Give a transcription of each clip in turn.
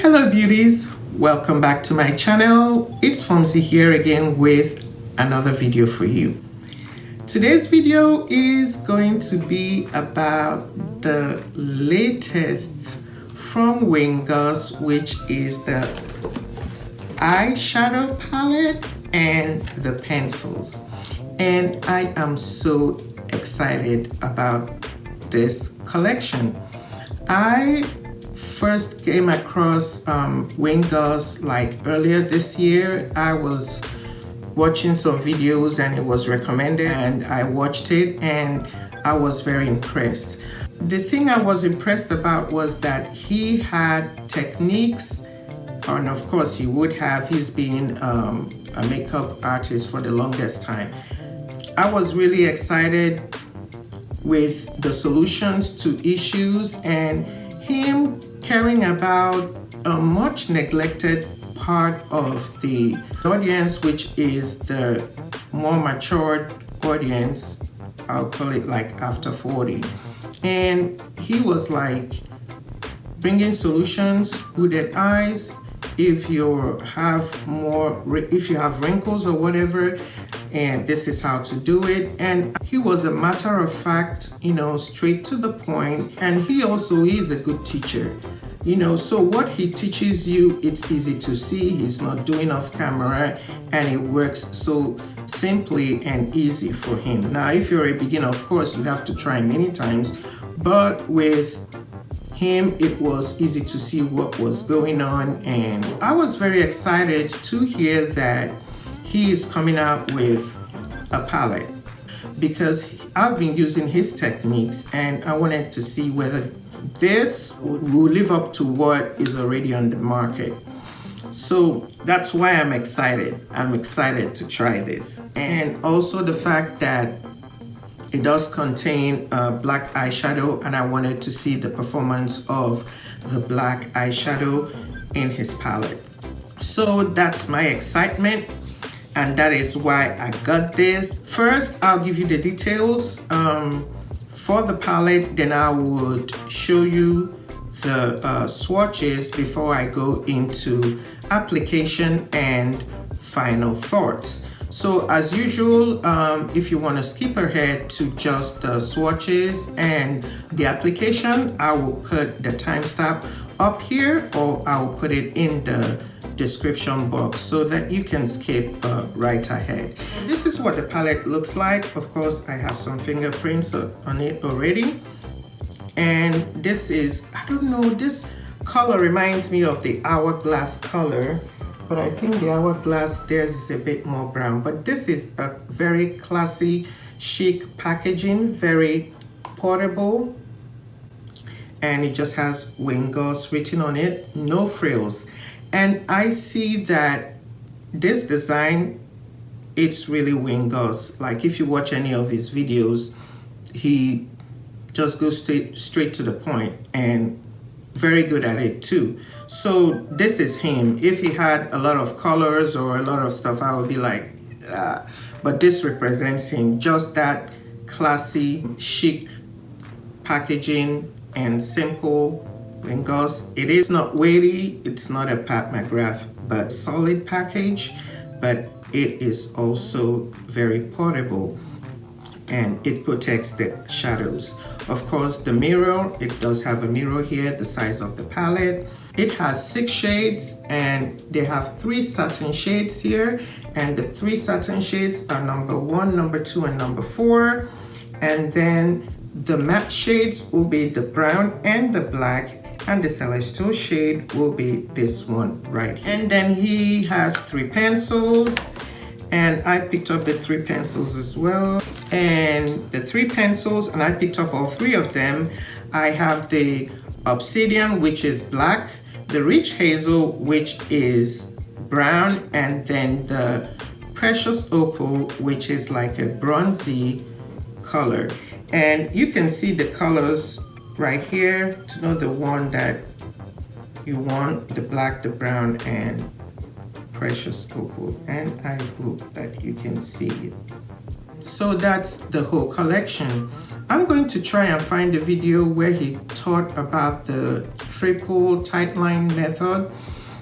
Hello beauties, welcome back to my channel. It's Fomzy here again with another video for you. Today's video is going to be about the latest from Goss, which is the eyeshadow palette and the pencils. And I am so excited about this collection. I first came across Goss like earlier this year. I was watching some videos and it was recommended and I watched it and I was very impressed. The thing I was impressed about was that he had techniques, and of course he would have, he's been a makeup artist for the longest time. I was really excited with the solutions to issues and him caring about a much neglected part of the audience, which is the more matured audience. I'll call it like after 40. And he was like bringing solutions, hooded eyes, if you have wrinkles or whatever, and this is how to do it. And he was a matter of fact, straight to the point. And he also is a good teacher, so what he teaches you, it's easy to see. He's not doing off camera and it works so simply and easy for him. Now, if you're a beginner, of course, you have to try many times, but with him, it was easy to see what was going on. And I was very excited to hear that he is coming out with a palette because I've been using his techniques and I wanted to see whether this will live up to what is already on the market. So that's why I'm excited. I'm excited to try this. And also the fact that it does contain black eyeshadow, and I wanted to see the performance of the black eyeshadow in his palette. So that's my excitement, and that is why I got this. First, I'll give you the details for the palette, then I would show you the swatches before I go into application and final thoughts. So as usual, if you want to skip ahead to just the swatches and the application, I will put the timestamp up here or I'll put it in the description box so that you can skip right ahead. This is what the palette looks like. Of course, I have some fingerprints on it already. And this is, I don't know, this color reminds me of the Hourglass color, but I think the Hourglass, theirs is a bit more brown. But this is a very classy, chic packaging, very portable. And it just has Goss written on it, no frills. And I see that this design, it's really Goss. Like if you watch any of his videos, he just goes straight to the point and very good at it too. So this is him. If he had a lot of colors or a lot of stuff, I would be like, ah. But this represents him, just that classy, chic packaging and simple Goss. It is not weighty, it's not a Pat McGrath, but solid package, but it is also very portable and it protects the shadows. Of course, the mirror, it does have a mirror here, the size of the palette. It has 6 shades and they have 3 satin shades here, and the 3 satin shades are number 1, number 2, and number 4. And then the matte shades will be the brown and the black, and the celestial shade will be this one right here. And then he has 3 pencils, and I picked up the 3 pencils as well. And the 3 pencils, and I picked up all 3 of them. I have the Obsidian, which is black, the Rich Hazel, which is brown, and then the Precious Opal, which is like a bronzy color. And you can see the colors right here to know the one that you want, the black, the brown, and Precious Opal. And I hope that you can see it. So that's the whole collection. I'm going to try and find a video where he taught about the triple tight line method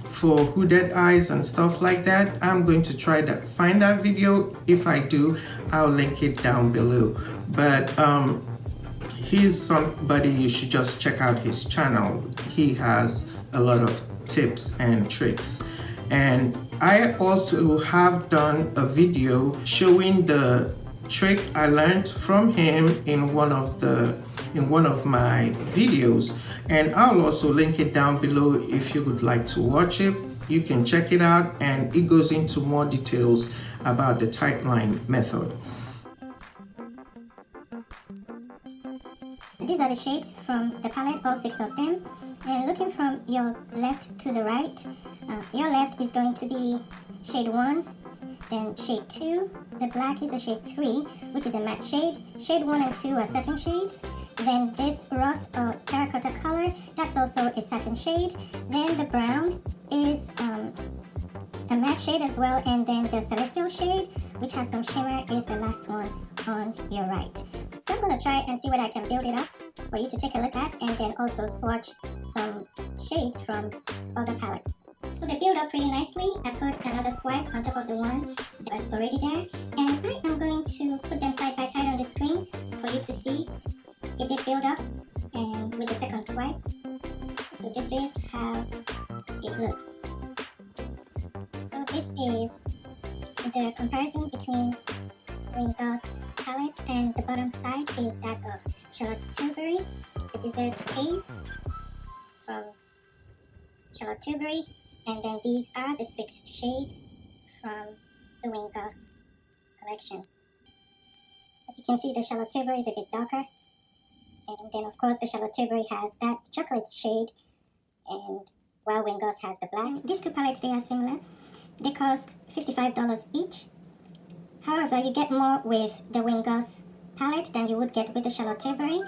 for hooded eyes and stuff like that. I'm going to try to find that video. If I do, I'll link it down below. But he's somebody you should just check out his channel. He has a lot of tips and tricks. And I also have done a video showing the trick I learned from him in one of my videos, and I'll also link it down below if you would like to watch it. You can check it out, and it goes into more details about the tight line method. These are the shades from the palette, all 6 of them. And looking from your left to the right, your left is going to be shade 1, then shade 2, the black is a shade 3, which is a matte shade. Shade 1 and 2 are satin shades. Then this rust or terracotta color, that's also a satin shade. Then the brown is a matte shade as well, and then the celestial shade, which has some shimmer, is the last one on your right. So I'm going to try and see whether I can build it up for you to take a look at, and then also swatch some shades from other palettes. So they build up pretty nicely. I put another swipe on top of the one that was already there, and I am going to put them side by side on the screen for you to see. It did build up, and with the second swipe. So this is how it looks. So this is the comparison between Goss palette, and the bottom side is that of Charlotte Tilbury, the dessert haze from Charlotte Tilbury, and then these are the 6 shades from the Goss collection. As you can see, the Charlotte Tilbury is a bit darker, and then of course the Charlotte Tilbury has that chocolate shade, and while Goss has the black. These 2 palettes, they are similar. They cost $55 each. However, you get more with the Goss palette than you would get with the Charlotte Tilbury.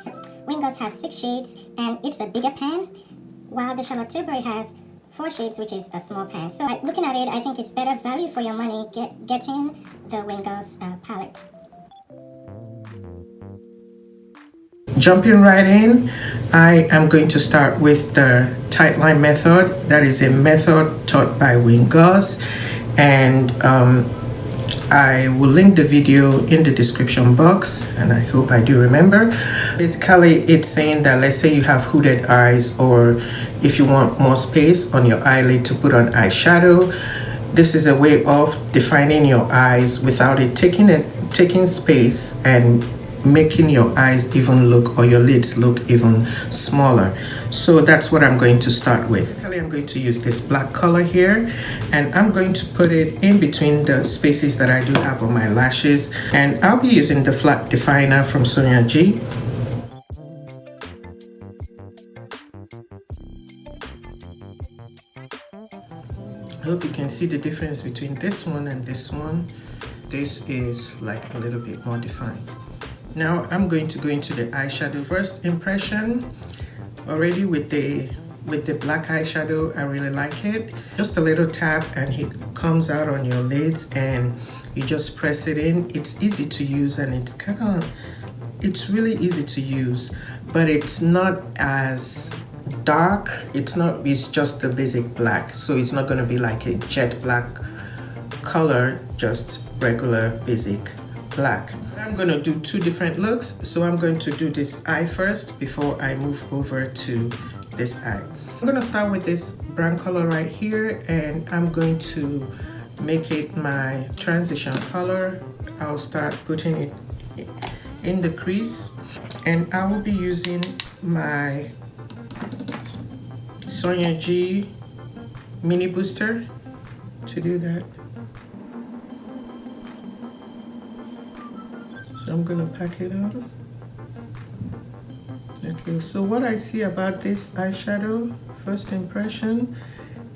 Goss has 6 shades, and it's a bigger pan, while the Charlotte Tilbury has 4 shades, which is a small pan. So looking at it, I think it's better value for your money getting the Goss palette. Jumping right in, I am going to start with the tight line method. That is a method taught by Goss, and I will link the video in the description box, and I hope I do remember. Basically, it's saying that, let's say you have hooded eyes, or if you want more space on your eyelid to put on eyeshadow, this is a way of defining your eyes without it taking space and making your eyes even look, or your lids look even smaller. So that's what I'm going to start with. I'm going to use this black color here, and I'm going to put it in between the spaces that I do have on my lashes, and I'll be using the flat definer from Sonia G. I hope you can see the difference between this one and this one. This is like a little bit more defined. Now I'm going to go into the eyeshadow. First impression, already with the black eyeshadow, I really like it. Just a little tap and it comes out on your lids, and you just press it in. It's easy to use, and it's really easy to use, but it's not as dark. It's just the basic black, so it's not going to be like a jet black color, just regular basic black. I'm going to do 2 different looks, so I'm going to do this eye first before I move over to this eye. I'm going to start with this brown color right here, and I'm going to make it my transition color. I'll start putting it in the crease, and I will be using my Sonia G mini booster to do that. So I'm gonna pack it on. Okay, so what I see about this eyeshadow, first impression,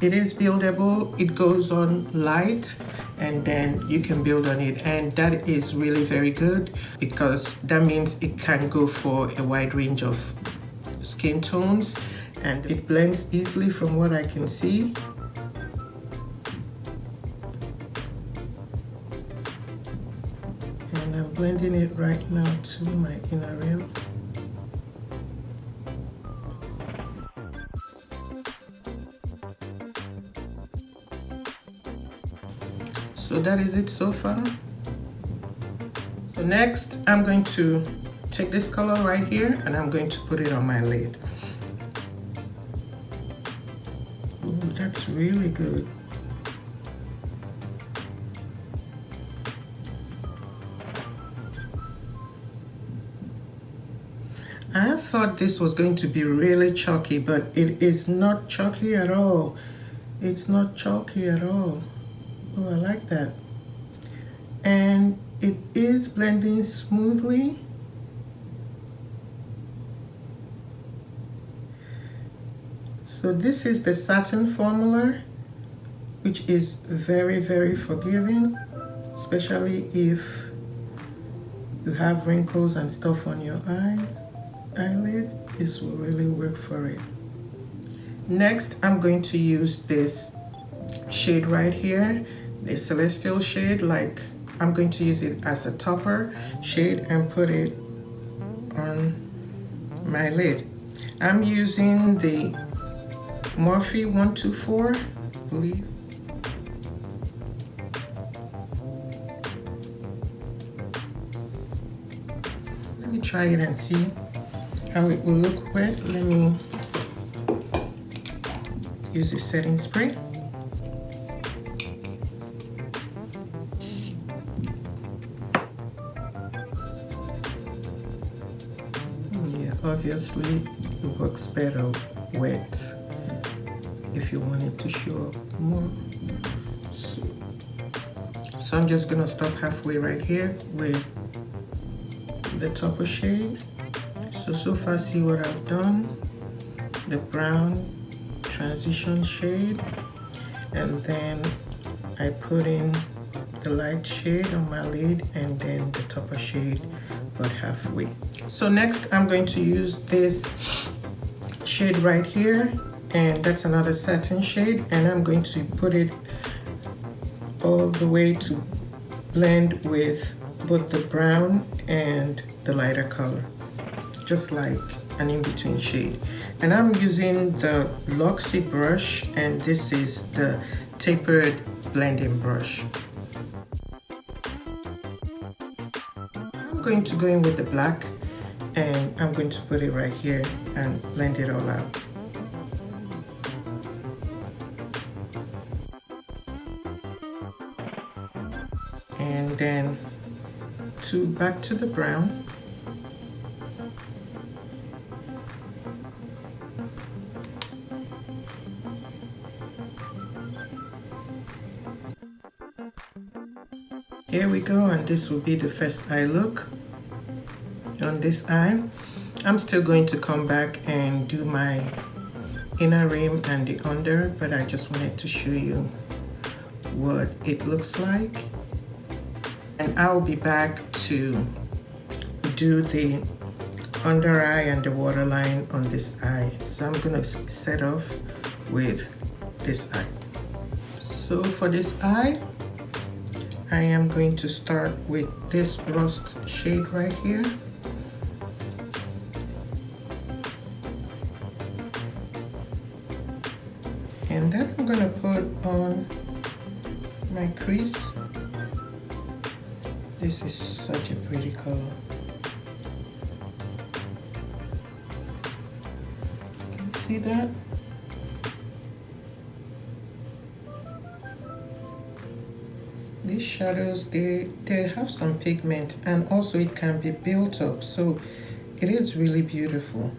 it is buildable. It goes on light, and then you can build on it, and that is really very good, because that means it can go for a wide range of skin tones, and it blends easily from what I can see. And I'm blending it right now to my inner rim. So that is it so far. So next I'm going to take this color right here and I'm going to put it on my lid. Ooh, that's really good. I thought this was going to be really chalky, but it is not chalky at all. It's not chalky at all. Oh, I like that. And it is blending smoothly. So this is the satin formula, which is very, very forgiving, especially if you have wrinkles and stuff on your eyelid. This will really work for it. Next, I'm going to use this shade right here, the Celestial shade. Like, I'm going to use it as a topper shade and put it on my lid. I'm using the Morphe 124, I believe. Let me try it and see how it will look wet. Let me use the setting spray. Yeah, obviously it works better wet if you want it to show up more. So I'm just gonna stop halfway right here with the topper shade. So far see what I've done. The brown transition shade, and then I put in the light shade on my lid and then the topper shade about halfway. So next I'm going to use this shade right here, and that's another satin shade, and I'm going to put it all the way to blend with both the brown and the lighter color, just like an in-between shade. And I'm using the Luxie brush, and this is the tapered blending brush. I'm going to go in with the black, and I'm going to put it right here and blend it all out. And then back to the brown. Here we go, and this will be the first eye look on this eye. I'm still going to come back and do my inner rim and the under, but I just wanted to show you what it looks like. And I'll be back to do the under eye and the waterline on this eye. So I'm gonna set off with this eye. So for this eye, I am going to start with this rust shade right here. And then I'm gonna put on my crease. This is such a pretty color. Can you see that? These shadows, they have some pigment, and also it can be built up, so it is really beautiful.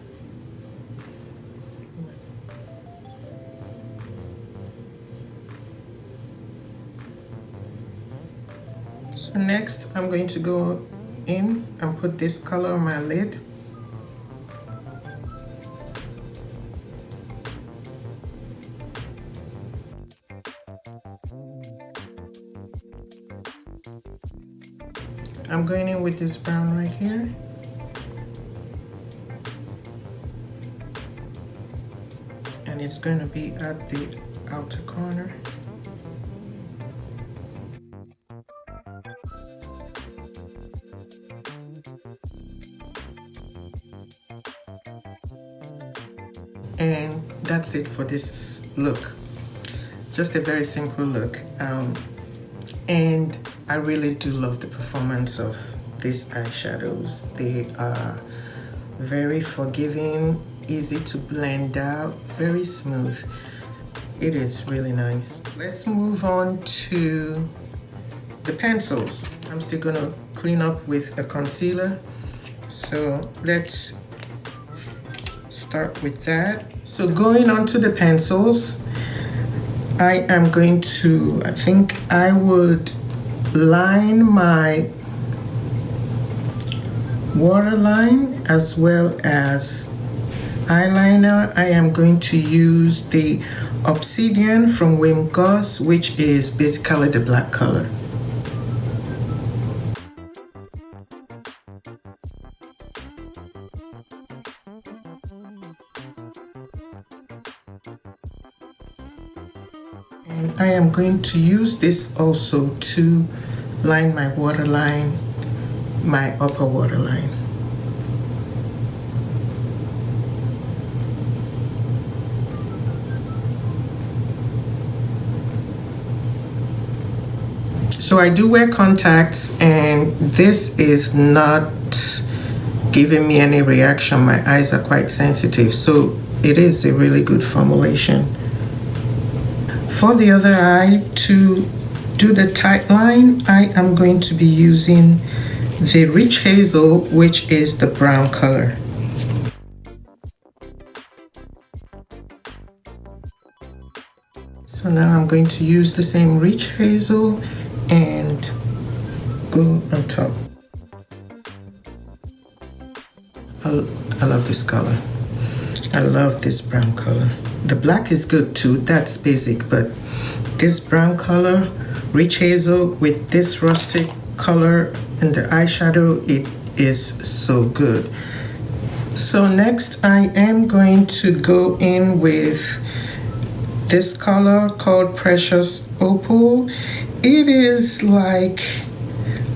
So next I'm going to go in and put this color on my lid. I'm going in with this brown right here. And it's going to be at the outer corner. And that's it for this look. Just a very simple look. And I really do love the performance of these eyeshadows. They are very forgiving, easy to blend out, very smooth. It is really nice. Let's move on to the pencils. I'm still gonna clean up with a concealer. So let's start with that. So going on to the pencils, I am going to, I think I would line my waterline as well as eyeliner. I am going to use the Obsidian from Goss, which is basically the black color. And I am going to use this also to line my waterline, my upper waterline. So I do wear contacts, and this is not giving me any reaction. My eyes are quite sensitive, so it is a really good formulation. For the other eye, to do the tight line, I am going to be using the Rich Hazel, which is the brown color. So now I'm going to use the same Rich Hazel and go on top. I love this color. I love this brown color. The black is good too, that's basic, but this brown color, Rich Hazel with this rustic color in the eyeshadow, it is so good. So next I am going to go in with this color called Precious Opal. It is like,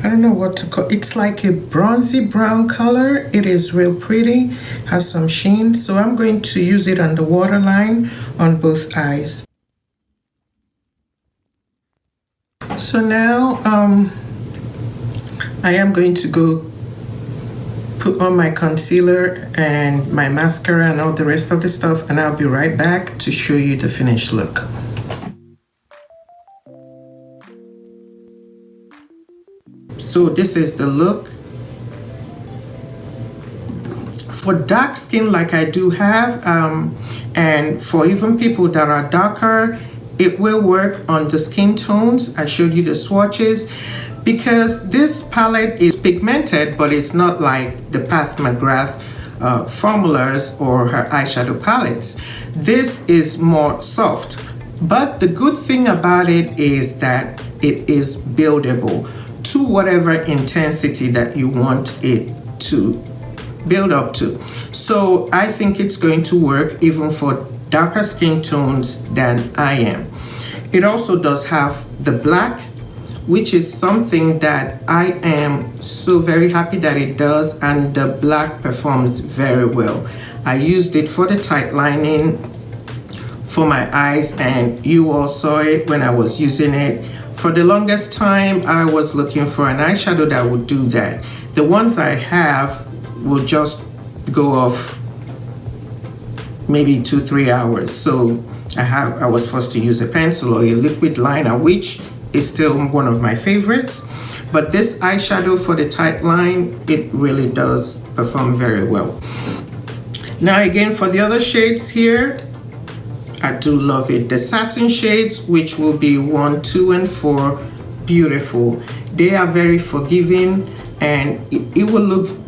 I don't know what to call it. It's like a bronzy brown color. It is real pretty, has some sheen. So I'm going to use it on the waterline on both eyes. So now I am going to go put on my concealer and my mascara and all the rest of the stuff, and I'll be right back to show you the finished look. So this is the look. For dark skin like I do have, and for even people that are darker, it will work on the skin tones. I showed you the swatches, because this palette is pigmented, but it's not like the Pat McGrath formulas or her eyeshadow palettes. This is more soft, but the good thing about it is that it is buildable to whatever intensity that you want it to build up to. So I think it's going to work even for darker skin tones than I am. It also does have the black, which is something that I am so very happy that it does, and the black performs very well. I used it for the tight lining for my eyes, and you all saw it when I was using it. For the longest time, I was looking for an eyeshadow that would do that. The ones I have will just go off maybe 2-3 hours. So I was forced to use a pencil or a liquid liner, which is still one of my favorites. But this eyeshadow for the tight line, it really does perform very well. Now again, for the other shades here, I do love it. The satin shades, which will be 1, 2, and 4, beautiful. They are very forgiving, and it will look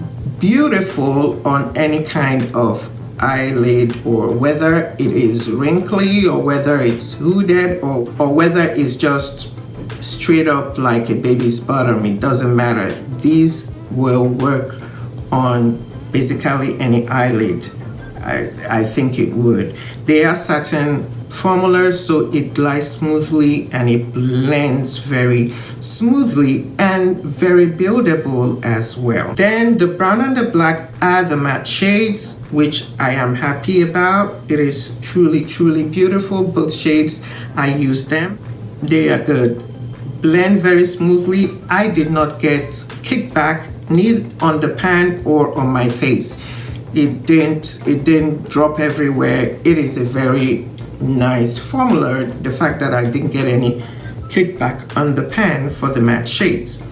beautiful on any kind of eyelid, or whether it is wrinkly, or whether it's hooded, or whether it's just straight up like a baby's bottom. It doesn't matter. These will work on basically any eyelid. I think it would. They are satin formulas, so it glides smoothly and it blends very smoothly and very buildable as well. Then the brown and the black are the matte shades, which I am happy about. It is truly beautiful. Both shades, I use them. They are good. Blend very smoothly. I did not get kickback neither on the pan or on my face. It didn't drop everywhere. It is a very nice formula. The fact that I didn't get any kickback on the pan for the matte shades.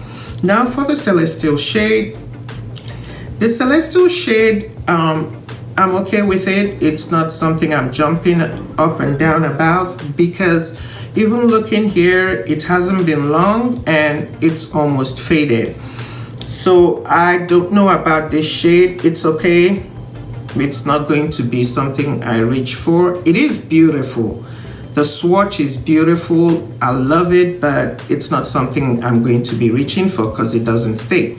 Now for the Celestial shade. The Celestial shade, I'm okay with it. It's not something I'm jumping up and down about, because even looking here, it hasn't been long and it's almost faded. So I don't know about this shade. It's okay. It's not going to be something I reach for. It is beautiful. The swatch is beautiful. I love it, but it's not something I'm going to be reaching for because it doesn't stay.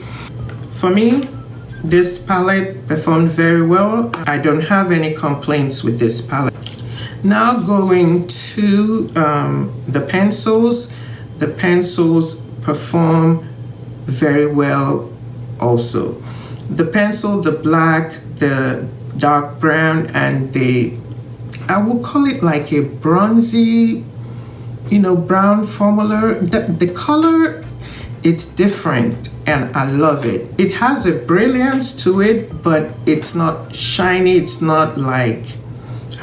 For me, this palette performed very well. I don't have any complaints with this palette. Now going to the pencils. The pencils perform very well also. The pencil, the black, the dark brown, and the, I will call it like a bronzy, brown formula. The color, it's different and I love it. It has a brilliance to it, but it's not shiny. It's not like,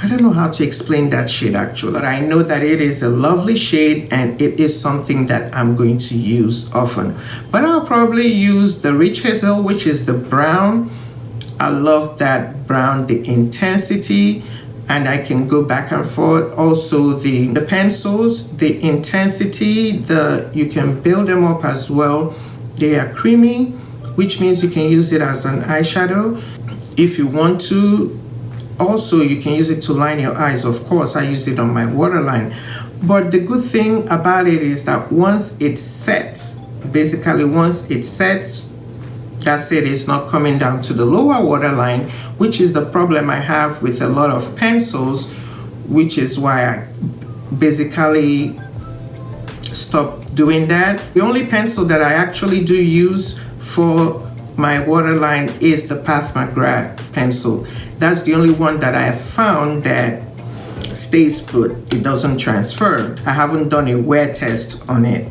I don't know how to explain that shade actually, but I know that it is a lovely shade and it is something that I'm going to use often. But I'll probably use the Rich Hazel, which is the brown. I love that brown, the intensity, and I can go back and forth. Also the pencils, the intensity, you can build them up as well. They are creamy, which means you can use it as an eyeshadow if you want to. Also, you can use it to line your eyes. Of course, I used it on my waterline. But the good thing about it is that once it sets, basically once it sets, that's it. It's not coming down to the lower waterline, which is the problem I have with a lot of pencils, which is why I basically stopped doing that. The only pencil that I actually do use for my waterline is the Path McGrath pencil. That's the only one that I have found that stays put. It doesn't transfer. I haven't done a wear test on it,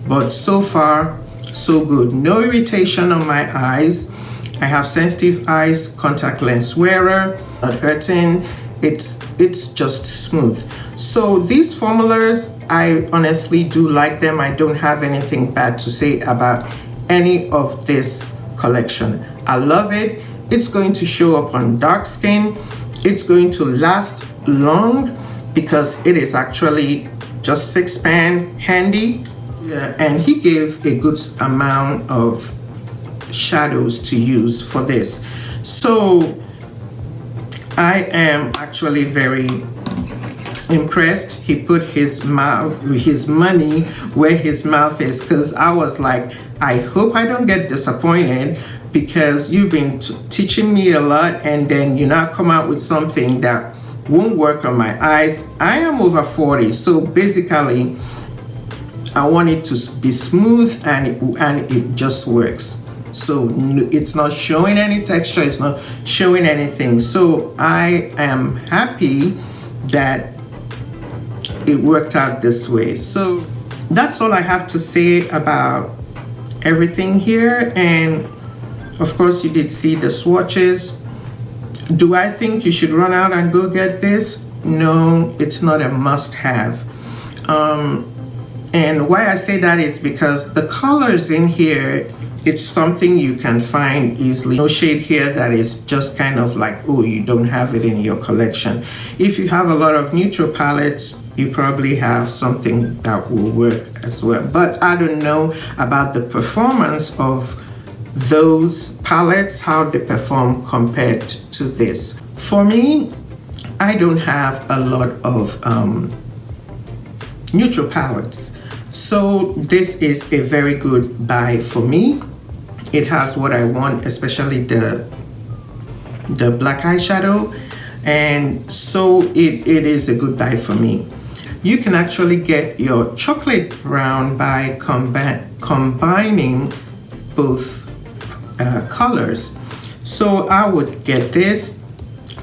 but so far so good. No irritation on my eyes. I have sensitive eyes, contact lens wearer, not hurting. It's just smooth. So these formulas, I honestly do like them. I don't have anything bad to say about any of this collection. I love it. It's going to show up on dark skin. It's going to last long because it is actually just 6-pan handy. And he gave a good amount of shadows to use for this. So I am actually very impressed. He put his money where his mouth is, because I was like, I hope I don't get disappointed, because you've been teaching me a lot and then you now come out with something that won't work on my eyes. I am over 40, so basically I want it to be smooth and it just works. So it's not showing any texture, it's not showing anything. So I am happy that it worked out this way. So that's all I have to say about everything here. And of course you did see the swatches. Do I think you should run out and go get this? No, it's not a must-have. And why I say that is because the colors in here, it's something you can find easily. No shade here that is just kind of like, oh, you don't have it in your collection. If you have a lot of neutral palettes, you probably have something that will work as well. But I don't know about the performance of those palettes, how they perform compared to this. For me, I don't have a lot of neutral palettes. So this is a very good buy for me. It has what I want, especially the black eyeshadow, and so it is a good buy for me. you can actually get your chocolate brown by combining both colors. So I would get this.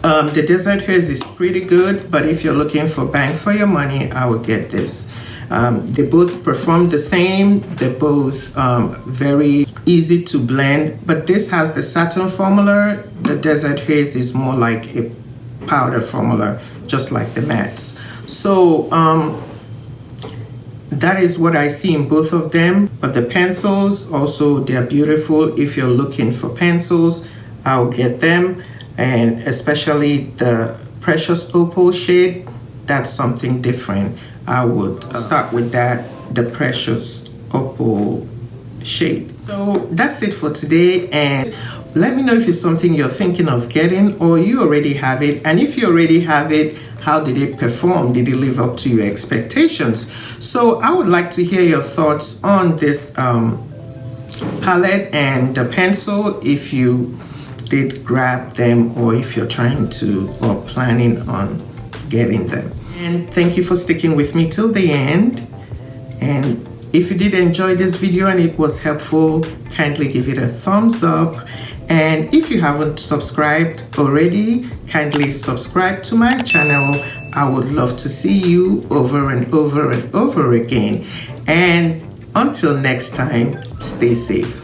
The Desert Haze is pretty good, but if you're looking for bang for your money, I would get this. They both perform the same. They're both very easy to blend, but this has the satin formula. The Desert Haze is more like a powder formula, just like the mattes. So that is what I see in both of them. But the pencils also, they're beautiful. If you're looking for pencils, I'll get them. And especially the Precious Opal shade, that's something different. I would start with that, the Precious Opal shade. So that's it for today, and let me know if it's something you're thinking of getting or you already have it. And if you already have it, how did it perform? Did it live up to your expectations? So I would like to hear your thoughts on this palette and the pencil, if you did grab them or if you're trying to or planning on getting them. And thank you for sticking with me till the end. And if you did enjoy this video and it was helpful, kindly give it a thumbs up. And if you haven't subscribed already, kindly subscribe to my channel. I would love to see you over and over and over again. And until next time, stay safe.